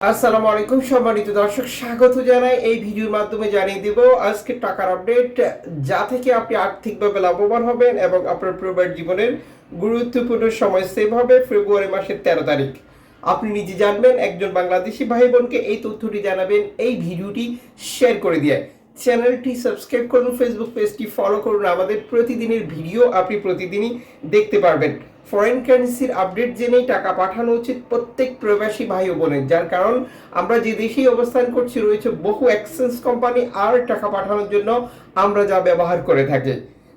আসসালামু আলাইকুম সম্মানিত দর্শক, স্বাগত জানাই এই ভিডিওর মাধ্যমে জানিয়ে দিব আজকে টাকার আপডেট, যা থেকে আপনি আর্থিকভাবে লাভবান হবেন এবং আপনার পরিবার জীবনের গুরুত্বপূর্ণ সময় সেভ হবে। ফেব্রুয়ারি মাসের 13 তারিখ আপনি নিজে জানবেন, একজন বাংলাদেশি ভাই বোনকে এই তথ্যটি জানাবেন, এই ভিডিওটি শেয়ার করে দিয়ে চ্যানেলটি সাবস্ক্রাইব করুন, ফেসবুক পেজটি ফলো করুন। আমাদের প্রতিদিনের ভিডিও আপনি প্রতিদিনই দেখতে পারবেন। ফরেন কারেন্সির আপডেট জেনেই টাকা পাঠানো উচিত প্রত্যেক প্রবাসী ভাই ও বোনের, যার কারণ আমরা যে দেশেই অবস্থান করছি রয়েছে বহু এক্সচেঞ্জ কোম্পানি আর টাকা পাঠানোর জন্য আমরা যা ব্যবহার করে থাকি।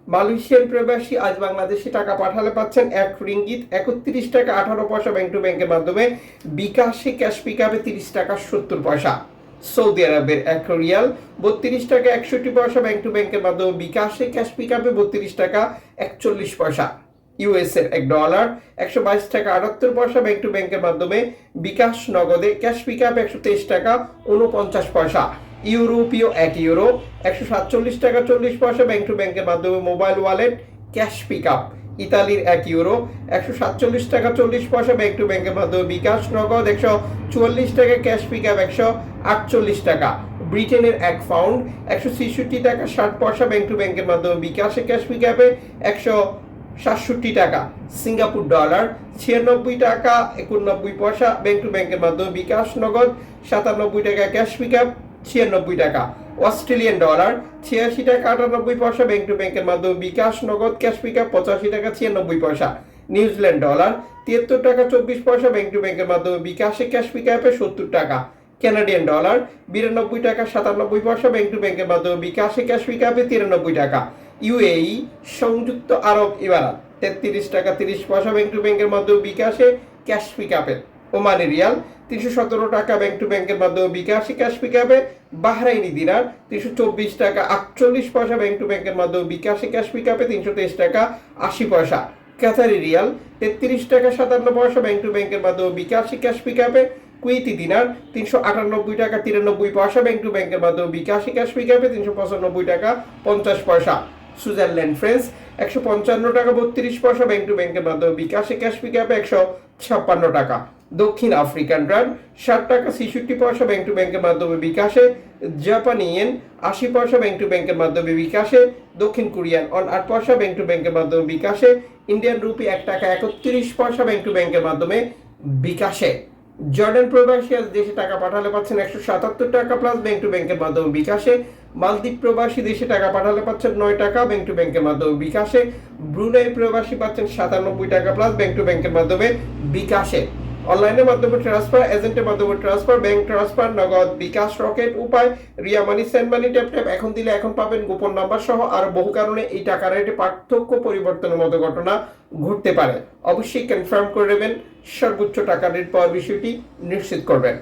মালয়েশিয়ান প্রবাসী আজ বাংলাদেশে টাকা পাঠালে পাচ্ছেন 1 রিঙ্গিত 31 টাকা 18 পয়সা ব্যাংক টু ব্যাংকের মাধ্যমে, বিকাশে ক্যাশ পিকআপে 30 টাকা 70 পয়সা। সৌদি আরবের 1 রিয়াল 32 টাকা 61 পয়সা ব্যাংক টু ব্যাংকের মাধ্যমে, বিকাশে ক্যাশ পিকআপে 32 টাকা 41 পয়সা। ইউএস এর $1 122 টাকা 78 পয়সা ব্যাংক টু ব্যাংকের মাধ্যমে, বিকাশ নগদে ক্যাশ পিকআপ 123 টাকা 49 পয়সা। ইউরোপীয় 1 ইউরো 147 টাকা 40 পয়সা ব্যাংক টু ব্যাংকের মাধ্যমে, মোবাইল ওয়ালেট ক্যাশ পিকআপ। ইতালির 1 ইউরো 147 টাকা 40 পয়সা ব্যাংক টু ব্যাংকের মাধ্যমে, বিকাশ নগদ 144 টাকা ক্যাশ পিকআপ 148 টাকা। ব্রিটেনের 1 পাউন্ড 166 টাকা 60 পয়সা ব্যাংক টু ব্যাংকের মাধ্যমে, বিকাশে ক্যাশ পিকআপে 167 টাকা। সিঙ্গাপুর ডলার 96 টাকা 91 পয়সা ব্যাংক টু ব্যাংকের মাধ্যমে, বিকাশ নগদ 97 টাকা ক্যাশ পিকআপ 96 টাকা। অস্ট্রেলিয়ান ডলার 86 টাকা 98 পয়সা ব্যাংক টু ব্যাংকের মাধ্যমে, বিকাশ নগদ ক্যাশ পিকআপ 85 টাকা 96 পয়সা। নিউজিল্যান্ড ডলার 73 টাকা 24 পয়সা ব্যাংক টু ব্যাংকের মাধ্যমে, বিকাশে ক্যাশ পিকআপে 70 টাকা। কানাডিয়ান ডলার 92 টাকা 97 পয়সা ব্যাংক টু ব্যাংকের মাধ্যমে, বিকাশে ক্যাশ পিকআপে 93 টাকা। ইউএই সংযুক্ত আরব ইমারাত 33 টাকা 30 পয়সা ব্যাংক টু ব্যাংকের মাধ্যমে, বিকাশে ক্যাশ পিকআপে। ওমানি রিয়াল 317 টাকা ব্যাংক টু ব্যাংকের মাধ্যমে, বিকাশে ক্যাশ পিকআপে। বাহরাইনি দিনার 324 টাকা 48 পয়সা ব্যাংক টু ব্যাংকের মাধ্যমে, বিকাশে ক্যাশ পিকআপে 323 টাকা 80 পয়সা। কাতারি রিয়াল 33 টাকা 57 পয়সা ব্যাংক টু ব্যাংকের মাধ্যমে, বিকাশে ক্যাশ পিকআপে। কুয়েতি দিনার 398 টাকা 93 পয়সা ব্যাংক টু ব্যাংকের মাধ্যমে, বিকাশে ক্যাশ পিকআপে 395 টাকা 50 পয়সা। সুইজারল্যান্ড ফ্রেন্স 155 টাকা 32 পয়সা ব্যাংক টু ব্যাংকের মাধ্যমে, বিকাশে ক্যাশ পিকআপে 156 টাকা। দক্ষিণ আফ্রিকান রান 60 টাকা 66 পয়সা ব্যাংক টু ব্যাংকের মাধ্যমে, বিকাশে। জাপানি ইয়েন 80 পয়সা ব্যাংক টু ব্যাংকের মাধ্যমে, বিকাশে। দক্ষিণ কোরিয়ান অন 8 পয়সা ব্যাংক টু ব্যাংকের মাধ্যমে, বিকাশে। ইন্ডিয়ান রুপি 1 টাকা 31 পয়সা ব্যাংক টু ব্যাংকের মাধ্যমে, বিকাশে। জর্ডান প্রবাসী আজ দেশে টাকা পাঠালে পাচ্ছেন 177 টাকা প্লাস ব্যাংক টু ব্যাংকের মাধ্যমে, বিকাশে। মালদ্বীপ প্রবাসী দেশে টাকা পাঠালে পাচ্ছেন 9 টাকা ব্যাংক টু ব্যাংকের মাধ্যমে, বিকাশে। ব্রুনাই প্রবাসী পাচ্ছেন 97 টাকা প্লাস ব্যাংক টু ব্যাংকের মাধ্যমে, বিকাশে। অনলাইনের মাধ্যমে ট্রান্সফার, এজেন্টের মাধ্যমে ট্রান্সফার, ব্যাংক ট্রান্সফার, নগদ, বিকাশ, রকেট উপায়, রিয়া মানি, সেন্ড মানি, ট্যাপ ট্যাপ এখন দিলে এখন পাবেন, গোপন নাম্বার সহ আর বহু কারণে এই টাকা রেটে পার্থক্য পরিবর্তনের মতো ঘটনা ঘটতে পারে। অবশ্যই কনফার্ম করে নেবেন, সর্বোচ্চ টাকা রেট পাওয়ার বিষয়টি নিশ্চিত করবেন।